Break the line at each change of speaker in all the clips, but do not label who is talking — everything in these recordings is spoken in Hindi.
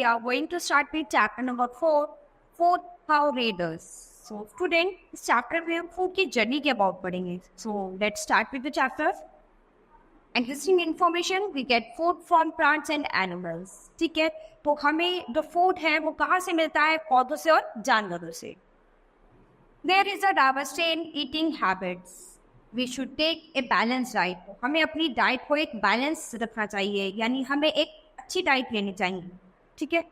are going to start with chapter number 4, food how raiders. So student, इस chapter में हम food की journey के about पढ़ेंगे. So let's start with the chapter. Existing information, we get food from plants and animals. ठीक है, तो हमें जो food है वो कहाँ से मिलता है? पौधों से और जानवरों से. There is a diversity in eating habits. We should take a balanced diet. हमें अपनी डाइट को एक बैलेंस रखना चाहिए, यानी हमें एक अच्छी डाइट लेनी चाहिए. ठीक है,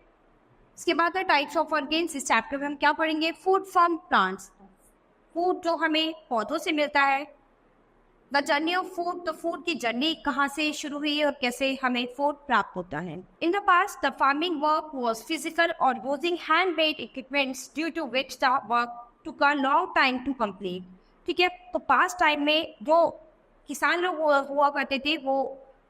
इसके बाद है टाइप्स ऑफ ऑर्गेन्स. इस चैप्टर में हम क्या पढ़ेंगे? फूड फ्रॉम प्लांट्स, फूड जो हमें पौधों से मिलता है. द जर्नी ऑफ फूड, तो फूड की जर्नी कहाँ से शुरू हुई और कैसे हमें फूड प्राप्त होता है. In the past the farming work was physical और using handmade equipments due to which the work took a long time to complete. ठीक है, तो पास्ट टाइम में जो किसान लोग हुआ करते थे वो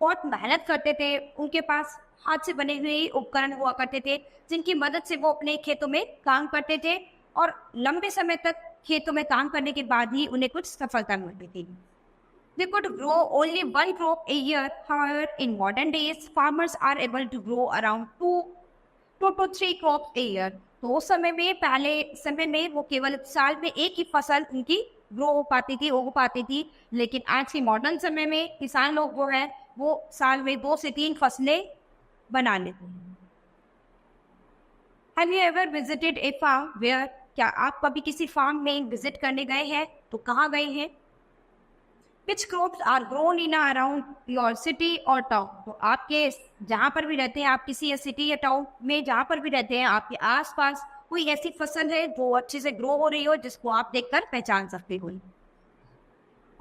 बहुत मेहनत करते थे. उनके पास हाथ से बने हुए उपकरण हुआ करते थे जिनकी मदद से वो अपने खेतों में काम करते थे और लंबे समय तक खेतों में काम करने के बाद ही उन्हें कुछ सफलता मिलती थी. They could grow only one crop a year. However, in modern days, farmers are able to grow around two to three crops a year. तो उस समय में, पहले समय में वो केवल साल में एक ही फसल उनकी ग्रो हो पाती थी, उग पाती थी. लेकिन आज के मॉडर्न समय में किसान लोग वो है वो साल में 2 से 3 फसलें बना लेते हैं. Have you ever visited a farm where? क्या आप कभी किसी फार्म में विजिट करने गए हैं? तो कहाँ गए हैं? Which crops are grown in around your city or town? तो आपके जहाँ पर भी रहते हैं, आप किसी सिटी या टाउन में जहाँ पर भी रहते हैं, आपके आसपास कोई ऐसी फसल है जो अच्छे से ग्रो हो रही हो जिसको आप देखकर पहचान सकते हो.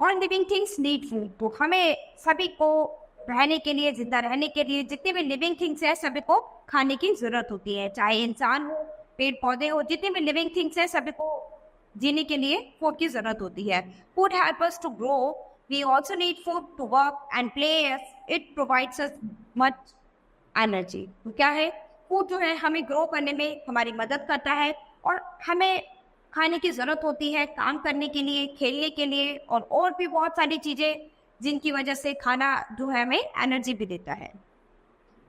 All living things need food. तो हमें सभी को रहने के लिए, जिंदा रहने के लिए, जितने भी लिविंग थिंग्स है सभी को खाने की जरूरत होती है. चाहे इंसान हो, पेड़ पौधे हो, जितने भी लिविंग थिंग्स है सभी को जीने के लिए फूड की जरूरत होती है. Food help us to grow. We also need food to work and play. It provides us much energy. तो क्या है? फूड जो है हमें ग्रो करने में हमारी मदद करता है और हमें खाने की ज़रूरत होती है काम करने के लिए, खेलने के लिए और भी बहुत सारी चीज़ें जिनकी वजह से खाना जो है हमें एनर्जी भी देता है.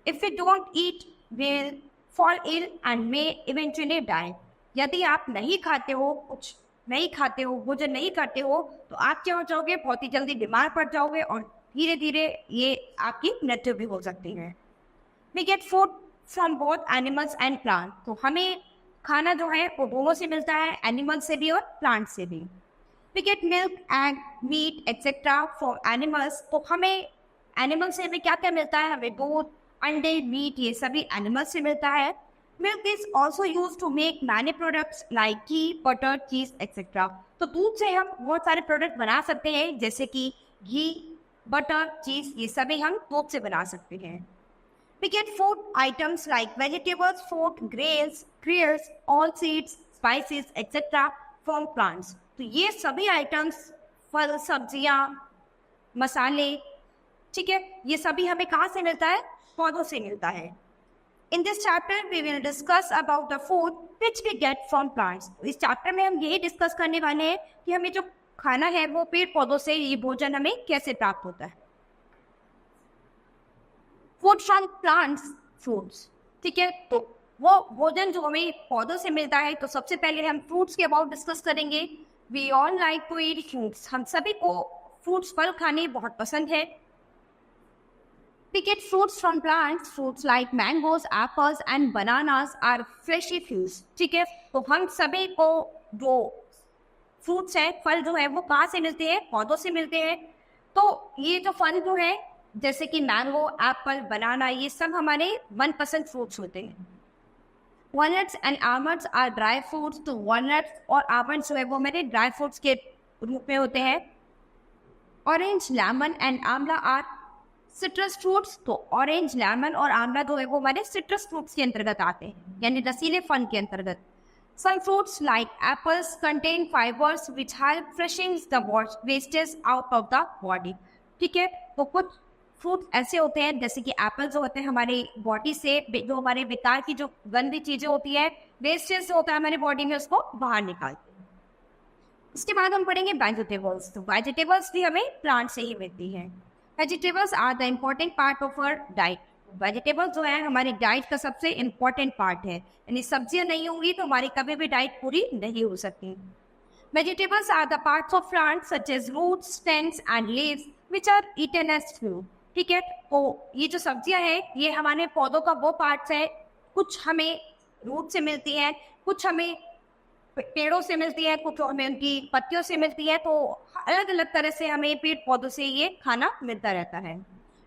If we don't eat will fall ill and may eventually die. यदि आप नहीं खाते हो, कुछ नहीं खाते हो, भोजन नहीं करते हो, तो आप क्या हो जाओगे? बहुत ही जल्दी बीमार पड़ जाओगे और धीरे धीरे ये आपकी मृत्यु भी हो सकती है. We get food from both animals and plant. तो हमें खाना जो है वो दोनों से मिलता है, एनिमल से भी और प्लांट से भी. We get milk egg meat etcetera from animals. तो हमें एनिमल से हमें क्या क्या मिलता है? हमें दूध, अंडे, मीट, ये सभी एनिमल से मिलता है. Milk is also use to make many products like ghee, butter, cheese etcetera. तो दूध से हम बहुत सारे प्रोडक्ट बना सकते हैं जैसे कि घी, बटर, चीज, ये सभी हम दूध से बना सकते हैं. We get food items like vegetables, fruit, grains, all seeds, spices, etc. from plants. तो ये सभी आइटम्स, फल, सब्जियां, मसाले, ठीक है, ये सभी हमें कहाँ से मिलता है? पौधों से मिलता है. In this chapter, we will discuss about the food which we get from plants. इस चैप्टर में हम यही डिस्कस करने वाले हैं कि हमें जो खाना है वो पेड़ पौधों से, ये भोजन हमें कैसे प्राप्त होता है. Food from plants, fruits. ठीक है, तो वो भोजन जो हमें पौधों से मिलता है, तो सबसे पहले हम फ्रूट्स के अबाउट डिस्कस करेंगे. We all like to eat fruits. हम सभी को फ्रूट्स, फल खाने बहुत पसंद है. We get fruits from plants. Fruits like mangoes, apples and bananas are freshly fuse. ठीक है, तो हम सभी को जो फ्रूट्स है, फल जो है वो कहाँ से मिलते हैं? पौधों से मिलते हैं. तो ये जो फल जो है जैसे कि मैंगो, एप्पल, बनाना, ये सब हमारे मनपसंद फ्रूट्स होते हैं. Walnuts and almonds are dry fruits. तो वॉलनट्स और आलमंड्स जो है वो मेरे ड्राई फ्रूट्स के रूप में होते हैं. ऑरेंज, लेमन एंड आंवला आर सिट्रस फ्रूट्स. तो ऑरेंज, लेमन और आंवला जो है वो हमारे सिट्रस फ्रूट्स के अंतर्गत आते हैं, यानी रसीले फल के अंतर्गत. Some fruits like apples contain fibers which help flushing the wastes out of the body. ठीक है, तो कुछ फ्रूट ऐसे होते हैं जैसे कि एप्पल जो होते हैं हमारी बॉडी से जो हमारे बेकार की जो गंदी चीज़ें होती है, वेस्टेज जो होता है हमारी बॉडी में, उसको बाहर निकालते हैं. इसके बाद हम पढ़ेंगे वेजिटेबल्स. तो वेजिटेबल्स भी हमें प्लांट से ही मिलती हैं. Vegetables are the important part of our diet. Vegetables जो है हमारी डाइट का सबसे इम्पोर्टेंट पार्ट है, यानी सब्जियां नहीं होंगी तो हमारी कभी भी डाइट पूरी नहीं हो सकती। Vegetables are the parts of plants such as roots, stems and leaves which are eaten as food. ठीक है, तो ये जो सब्जियां हैं ये हमारे पौधों का वो पार्ट्स है, कुछ हमें रूट से मिलती है, कुछ हमें पेड़ों से मिलती है, कुछ हमें उनकी पत्तियों से मिलती है, तो अलग अलग तरह से हमें पेड़ पौधों से ये खाना मिलता रहता है।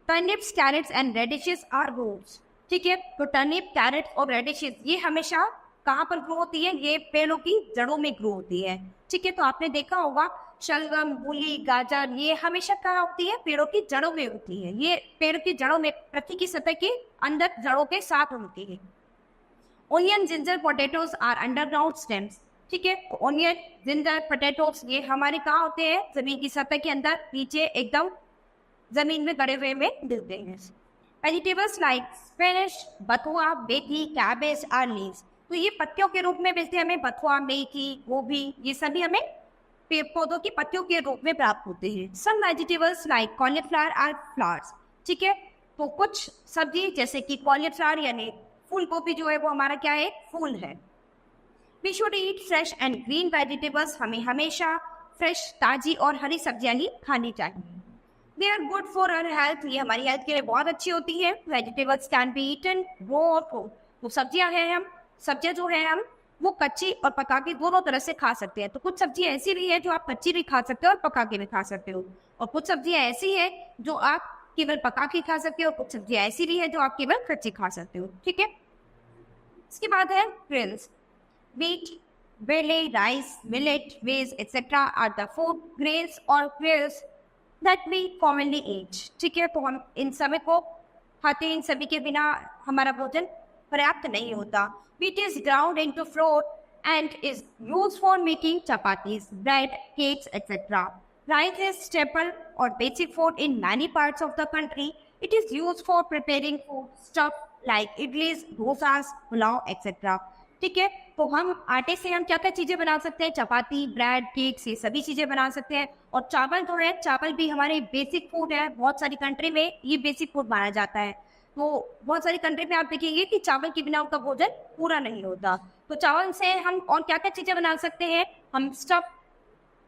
Turnips, carrots and radishes are roots. ठीक है, तो टर्निप, कैरेट और रेडिशेस ये हमेशा कहाँ पर ग्रो होती है? ये पेड़ों की जड़ों में ग्रो होती है। ठीक है, तो आपने देखा होगा शलगम, मूली, गाजर ये हमेशा कहाँ होती है? पेड़ों की जड़ों में होती है। ये पेड़ की जड़ों में, पृथ्वी की सतह के अंदर जड़ों के साथ होती है। Onion, ginger, potatoes are underground stems. ठीक है, ओनियन, जिंजर, पोटैटोज ये हमारे कहाँ होते हैं? जमीन की सतह के अंदर नीचे एकदम जमीन में गड़े हुए में मिलते हैं। वेजिटेबल्स लाइक स्पिनच, बथुआ, मेथी, कैबेज आर लीव्स। तो ये पत्तियों के रूप में मिलते हैं हमें, बथुआ, मेथी, गोभी ये सभी हमें पेड़ पौधों की पत्तियों के रूप में प्राप्त होते हैं। Some vegetables like cauliflower are flowers. ठीक है, तो कुछ सब्जी जैसे कि कॉलीफ्लावर यानी फूल गोभी जो है वो हमारा क्या है? फूल है। We should eat fresh and green vegetables. हमें हमेशा फ्रेश, ताजी और हरी सब्जियां ही खानी चाहिए। They are good for our health. ये हमारी हेल्थ के लिए बहुत अच्छी होती है। Vegetables can be eaten raw और कुक्ड। तो सब्जियां जो है हम वो कच्ची और पका के दोनों तरह से खा सकते हैं। तो कुछ सब्जियां ऐसी भी है जो आप कच्ची भी खा सकते हो और पका के भी खा सकते हो, और कुछ सब्जियां ऐसी है जो आप केवल पका के खा सकते हो, कुछ सब्जियां ऐसी भी है जो आप केवल कच्ची खा सकते हो। ठीक है, इसके बाद है grains. wheat, barley, rice, millet, maize, etc. are the food grains or grains that we commonly eat. ठीक है, तो हम इन सभी को खाते हैं, इन सभी के बिना हमारा भोजन पर्याप्त नहीं होता। Wheat is ground into flour and is used for making chapatis, bread, cakes, etc. Rice is staple or basic food in many parts of the country. It is used for preparing food stuff like idlis, dosas, pulao, etc. ठीक है, तो हम आटे से हम क्या क्या चीजें बना सकते हैं? चपाती, ब्रेड, केक्स ये सभी चीजें बना सकते हैं। और चावल जो है, चावल भी हमारे बेसिक फूड है। बहुत सारी कंट्री में ये बेसिक फूड माना जाता है। तो बहुत सारी कंट्री में आप देखेंगे कि चावल के बिना उनका भोजन पूरा नहीं होता। तो चावल से हम और क्या क्या चीजें बना सकते हैं? हम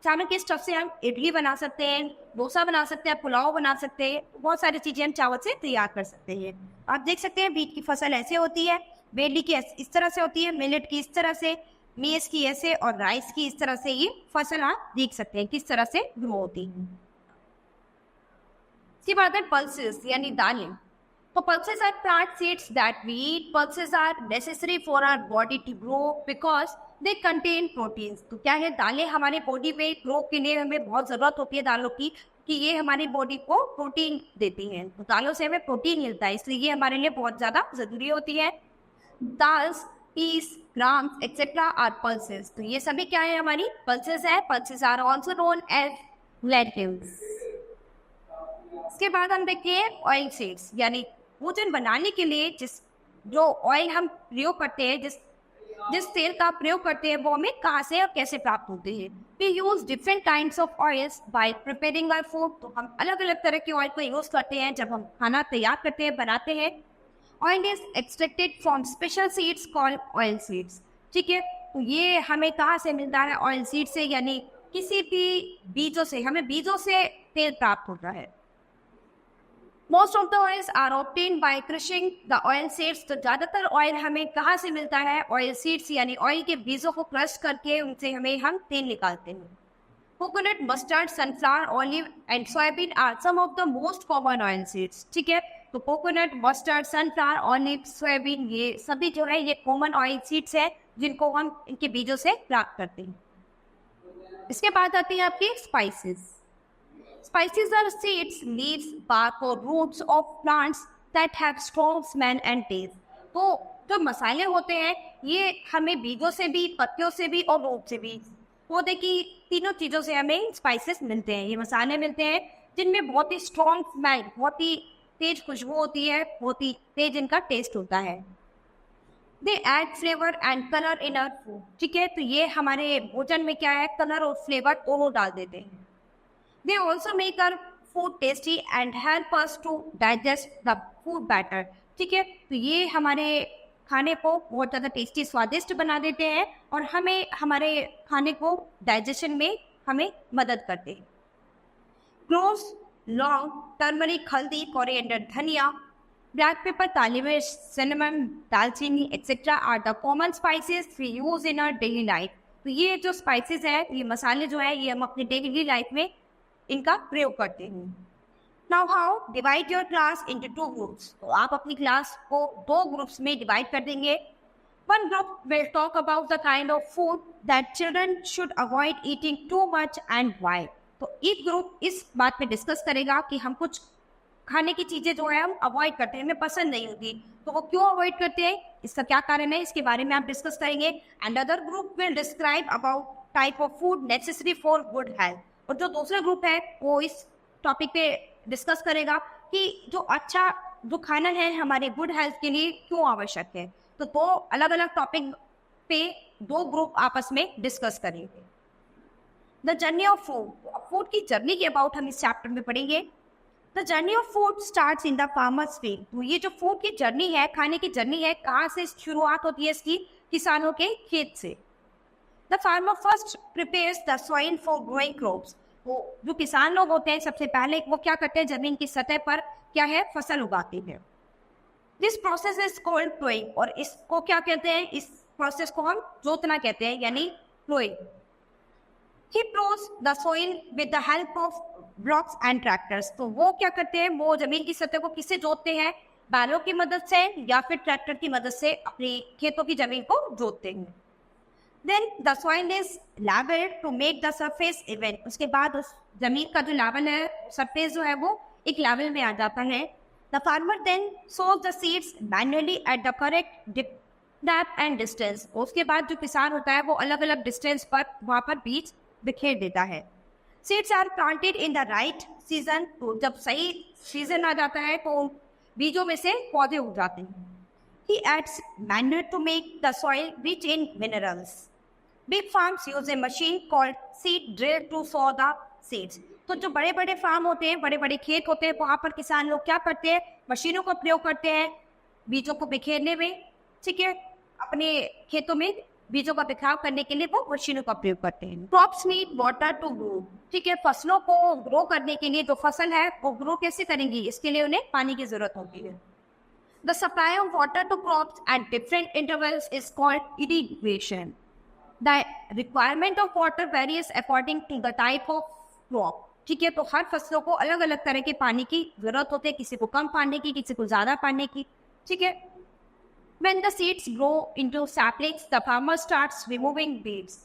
चावल के स्टफ से हम इडली बना सकते हैं, डोसा बना सकते हैं, पुलाव बना सकते हैं। बहुत सारी चीजें हम चावल से तैयार कर सकते हैं। आप देख सकते हैं बीट की फसल ऐसे होती है, बेली की इस तरह से होती है, मिलेट की इस तरह से, मेज की ऐसे और राइस की इस तरह से। ये फसल आप देख सकते हैं किस तरह से ग्रो होती है। इसके बाद है पल्सेस यानी दालें। तो pulses are plant seeds that we eat. Pulses are necessary for our body to grow because they contain proteins. तो क्या है? दालें हमारे बॉडी में ग्रो के लिए हमें बहुत ज़रूरत होती है दालों की, कि ये हमारी बॉडी को प्रोटीन देती हैं। तो दालों से हमें प्रोटीन मिलता है, इसलिए ये हमारे लिए बहुत ज़्यादा ज़रूरी होती है। Dals, peas, grams etcetera are pulses. तो ये सभी क्या है? हमारी पल्सेस है। Pulses are also known as lentils. इसके बाद हम देखते हैं ऑयल सीड्स, यानी भोजन बनाने के लिए जो ऑयल हम प्रयोग करते हैं, जिस तेल का प्रयोग करते हैं वो हमें कहाँ से और कैसे प्राप्त होते हैं? We use different kinds of oils by preparing our food. तो हम अलग अलग तरह के ऑयल को यूज करते हैं जब हम खाना तैयार करते हैं, बनाते हैं। Oil is extracted from special seeds called oil seeds. ठीक है, तो ये हमें कहाँ से मिलता है? ऑयल सीड से, यानी किसी भी बीजों से, हमें बीजों से तेल प्राप्त होता है। Most of the oils are obtained by crushing the oil seeds. तो ज़्यादातर ऑयल हमें कहाँ से मिलता है? ऑयल सीड्स यानी ऑयल के बीजों को क्रश करके उनसे हम तेल निकालते हैं। Coconut, mustard, sunflower, olive and soybean are some of the most common oil seeds. ठीक है, तो coconut, mustard, sunflower, olive, soybean ये सभी जो है ये कॉमन ऑयल सीड्स है जिनको हम इनके बीजों से प्राप्त करते हैं। इसके बाद आती है आपकी spices. Spices are seeds, leaves, bark or roots of plants that have strong smell and taste. तो जो मसाले होते हैं ये हमें बीजों से भी, पत्तियों से भी और रूट से भी, पौधे की तीनों चीज़ों से हमें स्पाइसेस मिलते हैं। ये मसाले मिलते हैं जिनमें बहुत ही स्ट्रॉन्ग स्मेल, बहुत ही तेज खुशबू होती है, बहुत ही तेज इनका टेस्ट होता है। They add flavour and colour in our food. ठीक है, तो ये हमारे भोजन में क्या है? कलर और फ्लेवर दोनों डाल देते हैं। They also make our food tasty and help us to digest the food better. ठीक है। तो ये हमारे खाने को बहुत ज़्यादा टेस्टी स्वादिष्ट बना देते हैं और हमें हमारे खाने को डाइजेशन में हमें मदद करते हैं। क्लोव्स, लौंग, टर्मरिक, हल्दी, कोरिएंडर, धनिया, black pepper, Kali mirch, cinnamon, dalchini etcetera are the common spices we use in our daily life. तो ये जो स्पाइसेस है, ये मसाले जो है, ये हम अपने डेली लाइफ में इनका प्रयोग करते हैं। Now how divide your class into 2 groups. तो आप अपनी क्लास को 2 ग्रुप्स में डिवाइड कर देंगे। One group will talk about the kind of food that children should avoid eating too much and why. तो एक ग्रुप इस बात पे डिस्कस करेगा कि हम कुछ खाने की चीज़ें जो है हम अवॉइड करते हैं, हमें पसंद नहीं होती, तो वो क्यों अवॉइड करते हैं, इसका क्या कारण है, इसके बारे में आप डिस्कस करेंगे। And other group will describe about type of food necessary for good health. और जो दूसरा ग्रुप है वो इस टॉपिक पे डिस्कस करेगा कि जो खाना है हमारे गुड हेल्थ के लिए क्यों आवश्यक है। तो 2 अलग अलग टॉपिक पे 2 ग्रुप आपस में डिस्कस करेंगे। The journey of food, food की जर्नी के अबाउट हम इस चैप्टर में पढ़ेंगे। The journey of food starts in the farmers field. तो ये जो फूड की जर्नी है, खाने की जर्नी है, कहाँ से शुरुआत होती है इसकी, किसानों के खेत से। The farmer first prepares the soil for growing crops. वो जो किसान लोग होते हैं सबसे पहले वो क्या करते हैं, जमीन की सतह पर क्या है, फसल उगाते हैं। This process is called ploughing. और इसको क्या कहते हैं, इस प्रोसेस को हम जोतना कहते हैं, यानी ploughing. He plows the soil with the help of blocks and tractors। तो वो क्या करते हैं, वो जमीन की सतह को किससे जोतते हैं, बैलों की मदद से या फिर ट्रैक्टर की मदद से अपनी खेतों की जमीन को जोतते हैं। Then the soil is leveled to make the surface even। उसके बाद उस जमीन का जो लेवल है, सरफेस जो है वो एक लेवल में आ जाता है। The farmer then sows the seeds manually at the correct depth and distance। उसके बाद जो किसान होता है वो अलग अलग डिस्टेंस पर वहाँ पर बीज बिखेर देता है। Seeds are planted in the right season। तो जब सही सीजन आ जाता है तो बीजों में से पौधे उग जाते हैं। He adds manure to make the soil rich in minerals। Big farms use a machine called seed drill to sow the seeds। तो जो बड़े बड़े फार्म होते हैं, बड़े बड़े खेत होते हैं, वहाँ पर किसान लोग क्या करते हैं, मशीनों का प्रयोग करते हैं बीजों को बिखेरने में। ठीक है, अपने खेतों में बीजों का बिखराव करने के लिए वो मशीनों का प्रयोग करते हैं। Crops need water to grow. ठीक है, फसलों को ग्रो करने के लिए जो फसल है वो ग्रो कैसे करेंगी, इसके लिए उन्हें पानी की जरूरत होती है। The supply of water to crops at different intervals is called irrigation. The requirement of water varies according to the type of crop. ठीक है, तो हर फसलों को अलग अलग तरह के पानी की जरूरत होती है, किसी को कम पानी की, किसी को ज्यादा पानी की। ठीक है, when the seeds grow into saplings, the farmer starts removing weeds।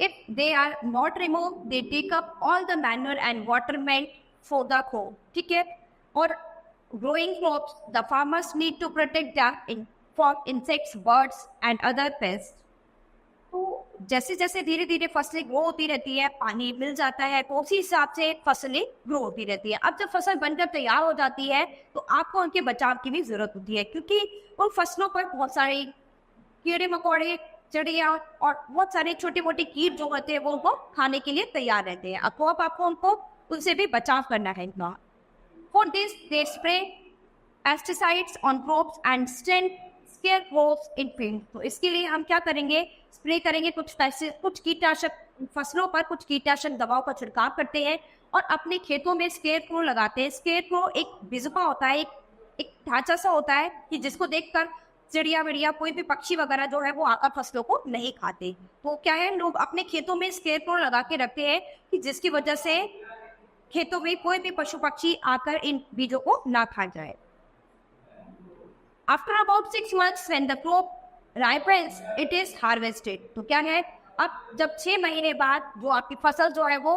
If they are not removed, they take up all the manure and water meant for the crop। ठीक है, और growing crops, the farmers need to protect them from insects, birds and other pests। तो जैसे जैसे धीरे धीरे फसलें ग्रो होती रहती है, पानी मिल जाता है, तो उसी हिसाब से फसलें ग्रो होती रहती है। अब जब फसल बनकर तैयार हो जाती है तो आपको उनके बचाव की भी जरूरत होती है, क्योंकि उन फसलों पर बहुत सारे कीड़े मकोड़े, चिड़िया और बहुत सारे छोटे मोटे कीट जो होते हैं वो उनको खाने के लिए तैयार रहते हैं। अब आपको उनको उनसे भी बचाव करना है इतना। For this they spray pesticides on crops and scarecrows in field। तो इसके लिए हम क्या करेंगे, स्प्रे करेंगे कुछ कीटनाशक, फसलों पर कुछ कीटनाशक दवाओं का छिड़काव करते हैं और अपने खेतों में स्केरक्रो लगाते हैं। स्केरक्रो एक बिजुका होता है, एक ढांचा सा होता है कि जिसको देखकर चिड़िया विड़िया कोई भी पक्षी वगैरह जो है वो आकर फसलों को नहीं खाते। तो क्या है, लोग अपने खेतों में स्केरक्रो लगा के रखते हैं कि जिसकी वजह से खेतों में कोई भी पशु पक्षी आकर इन बीजों को ना खा जाए। After about 6 months when the crop ripens, it is harvested। तो क्या है, अब जब 6 महीने बाद जो आपकी फसल जो है वो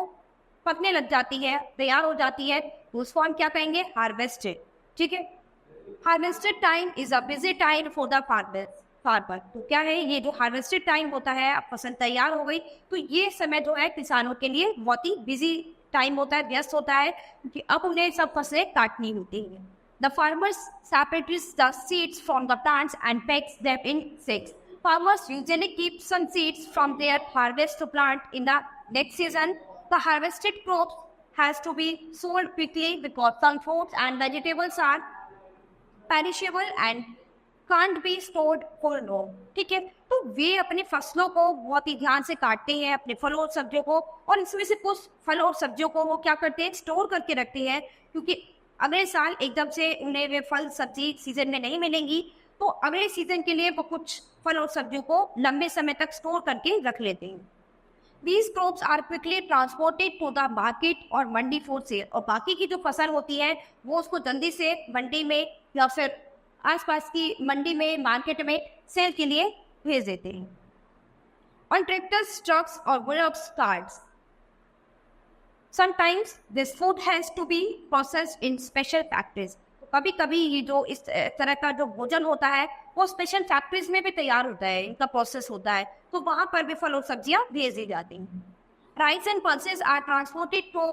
पकने लग जाती है, तैयार हो जाती है, तो उसको हम क्या कहेंगे, हार्वेस्टेड। ठीक है, harvested time is a busy time for the farmer. तो क्या है, ये जो हार्वेस्टेड टाइम होता है, अब फसल तैयार हो गई तो ये समय जो है किसानों के लिए बहुत ही बिजी टाइम होता है, व्यस्त होता है, क्योंकि अब उन्हें सब फसलें काटनी होती हैं। The farmers separates the seeds from the plants and packs them in sacks। Farmers usually keep some seeds from their harvest to plant in the next season। The harvested crops has to be sold quickly because some fruits and vegetables are perishable and can't be stored for long. ठीक है, तो वे अपनी फसलों को बहुत ही ध्यान से काटते हैं, अपने फलों और सब्जियों को, और इसमें से कुछ फल और सब्जियों को वो क्या करते हैं, स्टोर करके रखते हैं, क्योंकि अगले साल एकदम से उन्हें वे फल सब्जी सीजन में नहीं मिलेंगी, तो अगले सीजन के लिए वो कुछ फल और सब्जियों को लंबे समय तक स्टोर करके रख लेते हैं। These crops are quickly transported to the market और मंडी for sale। और बाकी की जो फसल होती है वो उसको जल्दी से मंडी में या फिर आसपास की मंडी में, मार्केट में सेल के लिए भेज देते हैं। On tractors, trucks और bullocks carts, sometimes this food has to be processed in special factories। कभी कभी ये जो इस तरह का जो भोजन होता है वो स्पेशल फैक्ट्रीज में भी तैयार होता है, इनका प्रोसेस होता है, तो वहां पर भी फल और सब्जियां भेज दी जाती हैं। Rice and pulses are transported to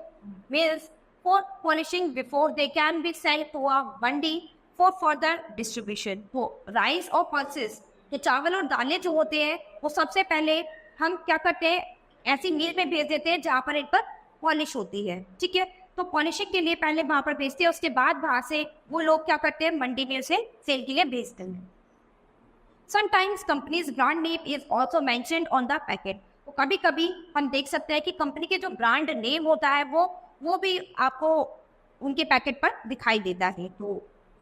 mills for polishing before they can be sell to a mandi for further distribution. तो राइस और पल्सेस, ये चावल और दालें जो होते हैं, वो सबसे पहले हम क्या करते हैं, ऐसी मिल में भेज देते हैं जहाँ पर इन पर पॉलिश होती है। ठीक है, तो पॉलिशिंग के लिए पहले वहां पर भेजते हैं, उसके बाद वहां से वो लोग क्या करते हैं, मंडी में उसे सेल के लिए भेजते हैं। Sometimes company's brand name is also mentioned on the packet। तो कभी कभी हम देख सकते हैं कि कंपनी के जो ब्रांड नेम होता है वो भी आपको उनके पैकेट पर दिखाई देता है। तो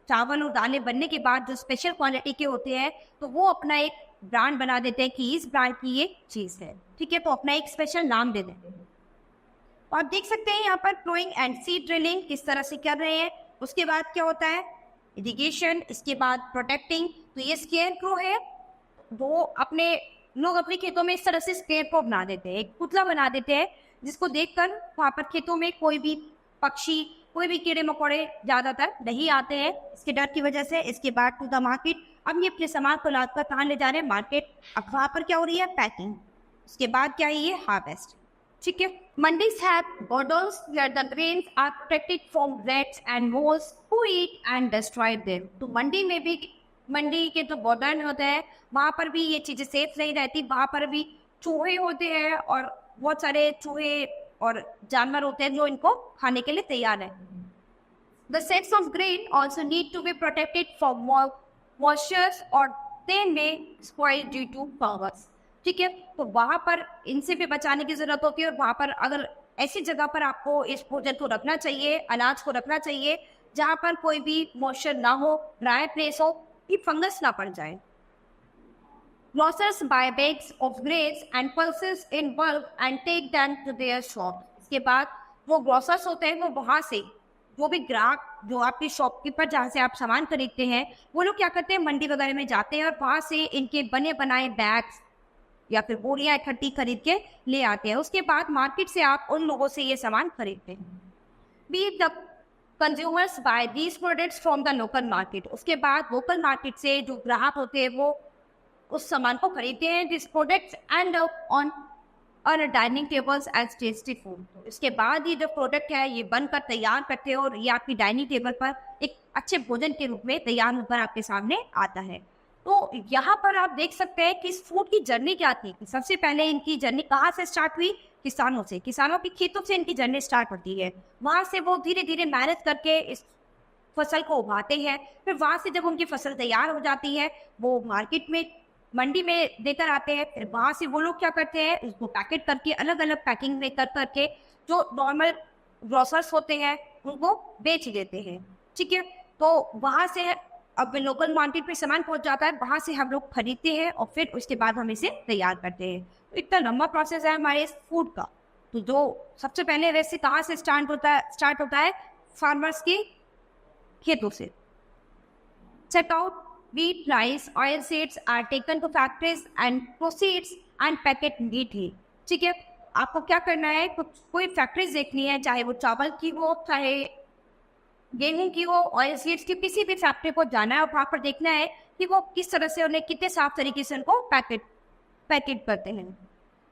चावल और दालें बनने के बाद जो स्पेशल क्वालिटी के होते हैं, तो वो अपना एक ब्रांड बना देते हैं कि इस ब्रांड की ये चीज़ है। ठीक है, तो अपना एक स्पेशल नाम दे देते हैं। तो आप देख सकते हैं यहाँ पर प्लोइंग एंड सीड ड्रिलिंग किस तरह से कर रहे हैं। उसके बाद क्या होता है, इरिगेशन, इसके बाद प्रोटेक्टिंग। तो ये स्केयर क्रो है, वो अपने लोग अपने खेतों में इस तरह से स्केयर क्रो बना देते हैं, एक पुतला बना देते हैं जिसको देखकर वहाँ पर खेतों में कोई भी पक्षी, कोई भी कीड़े मकोड़े ज़्यादातर नहीं आते हैं इसके डर की वजह से। इसके बाद टू द मार्केट, अब ये अपने सामान को लाद कर कहाँ ले जा रहे हैं, मार्केट। अब वहाँ पर क्या हो रही है, पैकिंग। उसके बाद क्या है, ये हार्वेस्ट। ठीक है, mandis have borders where the grains are protected from rats and moles who eat and destroy them. तो मंडी में भी, मंडी के जो बॉर्डर होते हैं वहाँ पर भी ये चीज़ें सेफ नहीं रहती, वहाँ पर भी चूहे होते हैं और बहुत सारे चूहे और जानवर होते हैं जो इनको खाने के लिए तैयार है। The sets of grain also need to be protected from moistures और they may spoil due to fungus. ठीक है, तो वहाँ पर इनसे भी बचाने की जरूरत होती है, और वहाँ पर अगर ऐसी जगह पर आपको इस भोजन को रखना चाहिए, अनाज को रखना चाहिए जहाँ पर कोई भी मॉइस्चर ना हो, ड्राई प्लेस हो, कि फंगस ना पड़ जाए। Grocers buy bags of grains and pulses in bulk and take them to their shop। इसके बाद वो ग्रोसर्स होते हैं, वो वहाँ से जो भी ग्राहक, जो आपके शॉपकीपर जहाँ से आप सामान खरीदते हैं, वो लोग क्या करते हैं, मंडी वगैरह में जाते हैं और वहाँ से इनके बने बनाए बैग्स या फिर बोरियां इकट्ठी खरीद के ले आते हैं। उसके बाद मार्केट से आप उन लोगों से ये सामान खरीदते हैं। Be the consumers buy these products from the local market. उसके बाद लोकल मार्केट से जो ग्राहक होते हैं वो उस सामान को खरीदते हैं। This products end up on dining tables as tasty food. इसके बाद ये जो प्रोडक्ट है ये बनकर तैयार करते हैं और ये आपकी डाइनिंग टेबल पर एक अच्छे भोजन के रूप में तैयार होकर आपके सामने आता है। तो यहाँ पर आप देख सकते हैं कि इस फूड की जर्नी क्या थी। सबसे पहले इनकी जर्नी कहाँ से स्टार्ट हुई, किसानों से, किसानों की खेतों से इनकी जर्नी स्टार्ट होती है। वहाँ से वो धीरे धीरे मेहनत करके इस फसल को उगाते हैं, फिर वहाँ से जब उनकी फसल तैयार हो जाती है वो मार्केट में, मंडी में देकर आते हैं। फिर वहाँ से वो लोग क्या करते हैं, उसको पैकेट करके अलग अलग पैकिंग में कर करके जो नॉर्मल ग्रोसर्स होते हैं उनको बेच देते हैं। ठीक है, तो वहाँ से अब लोकल मार्केट पे सामान पहुँच जाता है, वहाँ से हम लोग खरीदते हैं और फिर उसके बाद हम इसे तैयार करते हैं। तो इतना लंबा प्रोसेस है हमारे इस फूड का। तो जो सबसे पहले वैसे कहाँ से स्टार्ट होता है फार्मर्स के खेतों से। Check out wheat, rice, oil seeds are taken to factories and proceeds and packet neatly। ठीक है, आपको क्या करना है, कोई फैक्ट्रीज देखनी है, चाहे वो चावल की हो, चाहे गेहूं की हो, ऑयल सीड्स की, किसी भी फैक्ट्री को जाना है और वहाँ पर देखना है कि वो किस तरह से उन्हें कितने साफ तरीके से उनको पैकेट करते हैं।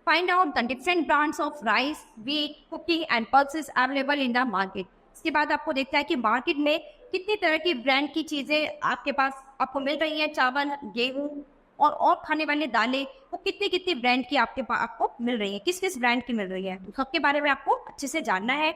Find out the different brands of rice, wheat, cooking and pulses available in the market. इसके बाद आपको देखना है कि मार्केट में कितनी तरह की ब्रांड की चीज़ें आपके पास आपको मिल रही हैं, चावल, गेहूं और खाने वाले दालें, वो कितनी ब्रांड की आपको मिल रही है, किस किस ब्रांड की मिल रही है, सबके बारे में आपको अच्छे से जानना है।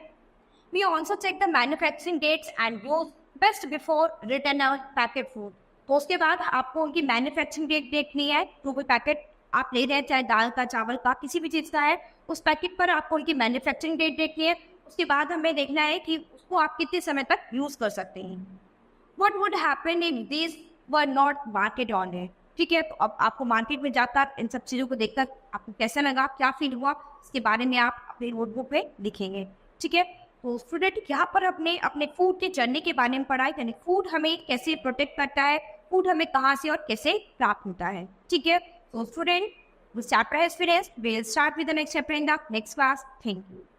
We also check the manufacturing dates and use best before written out packet food. तो उसके बाद आपको उनकी मैन्युफैक्चरिंग डेट देखनी है। जो भी पैकेट आप ले रहे हैं, चाहे दाल का, चावल का, किसी भी चीज़ का है, उस पैकेट पर आपको उनकी मैन्युफैक्चरिंग डेट देखनी है। उसके बाद हमें देखना है कि उसको आप कितने समय तक यूज़ कर सकते हैं। What would happen if these were not market on it? ठीक है, तो अब आपको मार्केट में जाकर इन सब चीज़ों को देखकर आपको कैसा लगा, क्या फील हुआ, इसके बारे में आप अपने नोटबुक पे लिखेंगे। ठीक है, तो स्टूडेंट यहाँ पर अपने अपने फूड के जर्नी के बारे में पढ़ा है, यानी फूड हमें कैसे प्रोटेक्ट करता है, फूड हमें कहाँ से और कैसे प्राप्त होता है। ठीक है, तो student, this chapter has finished. We'll start with the next chapter in the next class. Thank you.